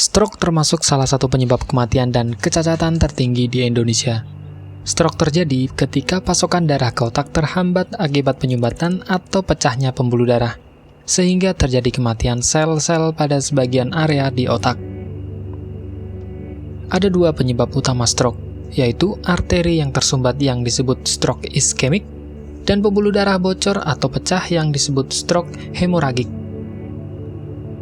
Stroke termasuk salah satu penyebab kematian dan kecacatan tertinggi di Indonesia. Stroke terjadi ketika pasokan darah ke otak terhambat akibat penyumbatan atau pecahnya pembuluh darah, sehingga terjadi kematian sel-sel pada sebagian area di otak. Ada dua penyebab utama stroke, yaitu arteri yang tersumbat yang disebut stroke iskemik, dan pembuluh darah bocor atau pecah yang disebut stroke hemoragik.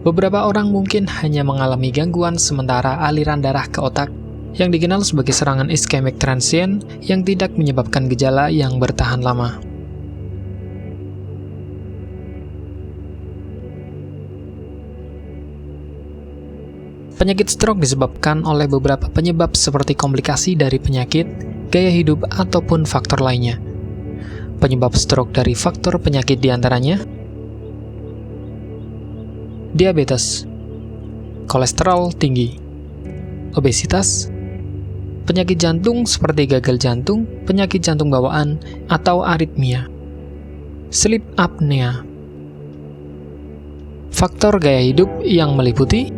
Beberapa orang mungkin hanya mengalami gangguan sementara aliran darah ke otak yang dikenal sebagai serangan iskemik transient yang tidak menyebabkan gejala yang bertahan lama. Penyakit stroke disebabkan oleh beberapa penyebab seperti komplikasi dari penyakit, gaya hidup, ataupun faktor lainnya. Penyebab stroke dari faktor penyakit diantaranya diabetes, kolesterol tinggi, obesitas, penyakit jantung seperti gagal jantung, penyakit jantung bawaan, atau aritmia, sleep apnea. Faktor gaya hidup yang meliputi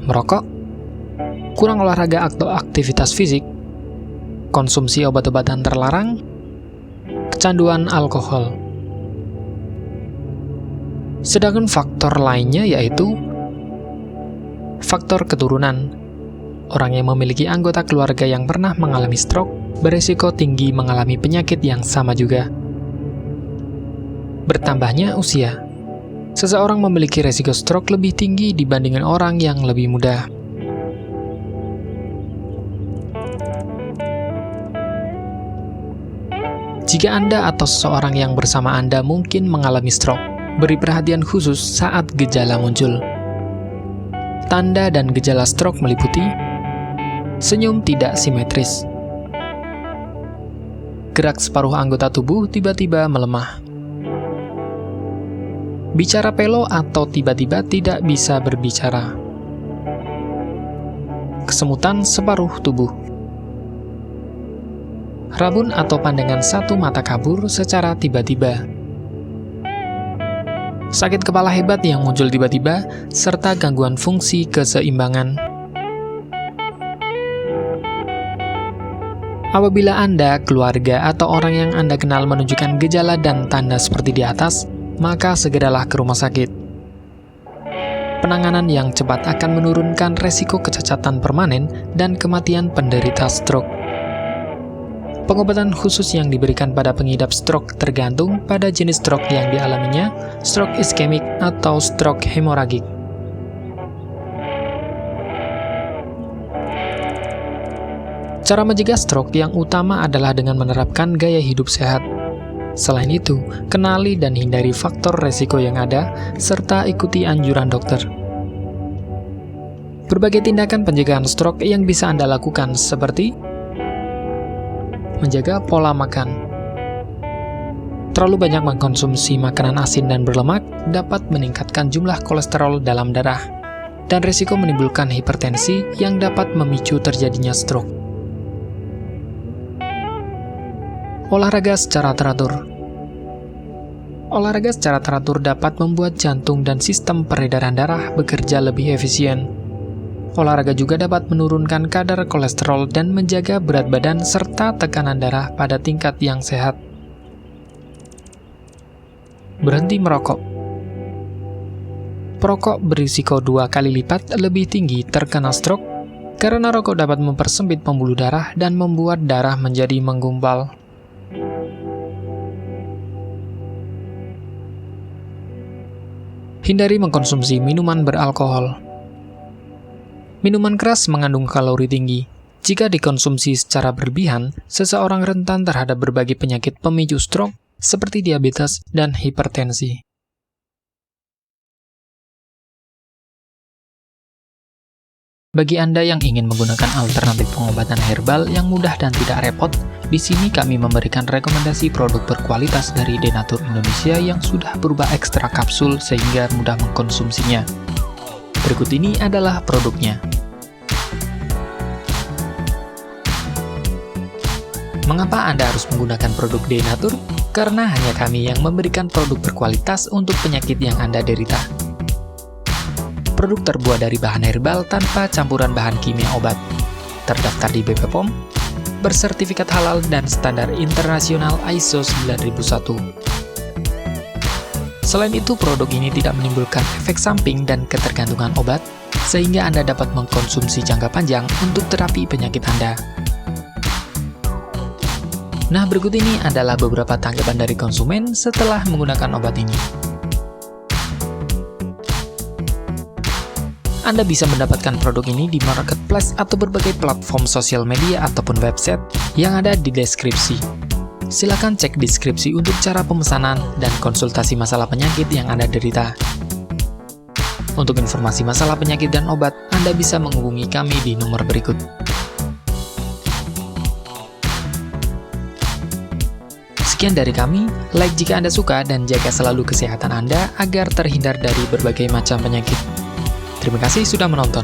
merokok, kurang olahraga atau aktivitas fisik, konsumsi obat-obatan terlarang, kecanduan alkohol. Sedangkan faktor lainnya yaitu faktor keturunan. Orang yang memiliki anggota keluarga yang pernah mengalami stroke berisiko tinggi mengalami penyakit yang sama juga. Bertambahnya usia. Seseorang memiliki risiko stroke lebih tinggi dibandingkan orang yang lebih muda. Jika Anda atau seseorang yang bersama Anda mungkin mengalami stroke, beri perhatian khusus saat gejala muncul. Tanda dan gejala stroke meliputi senyum tidak simetris, gerak separuh anggota tubuh tiba-tiba melemah, bicara pelo atau tiba-tiba tidak bisa berbicara, kesemutan separuh tubuh, rabun atau pandangan satu mata kabur secara tiba-tiba, sakit kepala hebat yang muncul tiba-tiba, serta gangguan fungsi keseimbangan. Apabila Anda, keluarga, atau orang yang Anda kenal menunjukkan gejala dan tanda seperti di atas, maka segeralah ke rumah sakit. Penanganan yang cepat akan menurunkan resiko kecacatan permanen dan kematian penderita stroke. Pengobatan khusus yang diberikan pada pengidap stroke tergantung pada jenis stroke yang dialaminya, stroke iskemik atau stroke hemoragik. Cara mencegah stroke yang utama adalah dengan menerapkan gaya hidup sehat. Selain itu, kenali dan hindari faktor resiko yang ada, serta ikuti anjuran dokter. Berbagai tindakan pencegahan stroke yang bisa Anda lakukan seperti menjaga pola makan. Terlalu banyak mengkonsumsi makanan asin dan berlemak dapat meningkatkan jumlah kolesterol dalam darah dan risiko menimbulkan hipertensi yang dapat memicu terjadinya stroke. Olahraga secara teratur. Olahraga secara teratur dapat membuat jantung dan sistem peredaran darah bekerja lebih efisien. Olahraga juga dapat menurunkan kadar kolesterol dan menjaga berat badan serta tekanan darah pada tingkat yang sehat. Berhenti merokok. Perokok berisiko 2 kali lipat lebih tinggi terkena stroke karena rokok dapat mempersempit pembuluh darah dan membuat darah menjadi menggumpal. Hindari mengkonsumsi minuman beralkohol. Minuman keras mengandung kalori tinggi. Jika dikonsumsi secara berlebihan, seseorang rentan terhadap berbagai penyakit pemicu stroke seperti diabetes dan hipertensi. Bagi Anda yang ingin menggunakan alternatif pengobatan herbal yang mudah dan tidak repot, di sini kami memberikan rekomendasi produk berkualitas dari Denatur Indonesia yang sudah berubah ekstra kapsul sehingga mudah mengkonsumsinya. Berikut ini adalah produknya. Mengapa Anda harus menggunakan produk Denatur? Karena hanya kami yang memberikan produk berkualitas untuk penyakit yang Anda derita. Produk terbuat dari bahan herbal tanpa campuran bahan kimia obat. Terdaftar di BP POM, bersertifikat halal dan standar internasional ISO 9001. Selain itu, produk ini tidak menimbulkan efek samping dan ketergantungan obat, sehingga Anda dapat mengkonsumsi jangka panjang untuk terapi penyakit Anda. Nah, berikut ini adalah beberapa tanggapan dari konsumen setelah menggunakan obat ini. Anda bisa mendapatkan produk ini di marketplace atau berbagai platform sosial media ataupun website yang ada di deskripsi. Silakan cek deskripsi untuk cara pemesanan dan konsultasi masalah penyakit yang Anda derita. Untuk informasi masalah penyakit dan obat, Anda bisa menghubungi kami di nomor berikut. Sekian dari kami, like jika Anda suka dan jaga selalu kesehatan Anda agar terhindar dari berbagai macam penyakit. Terima kasih sudah menonton.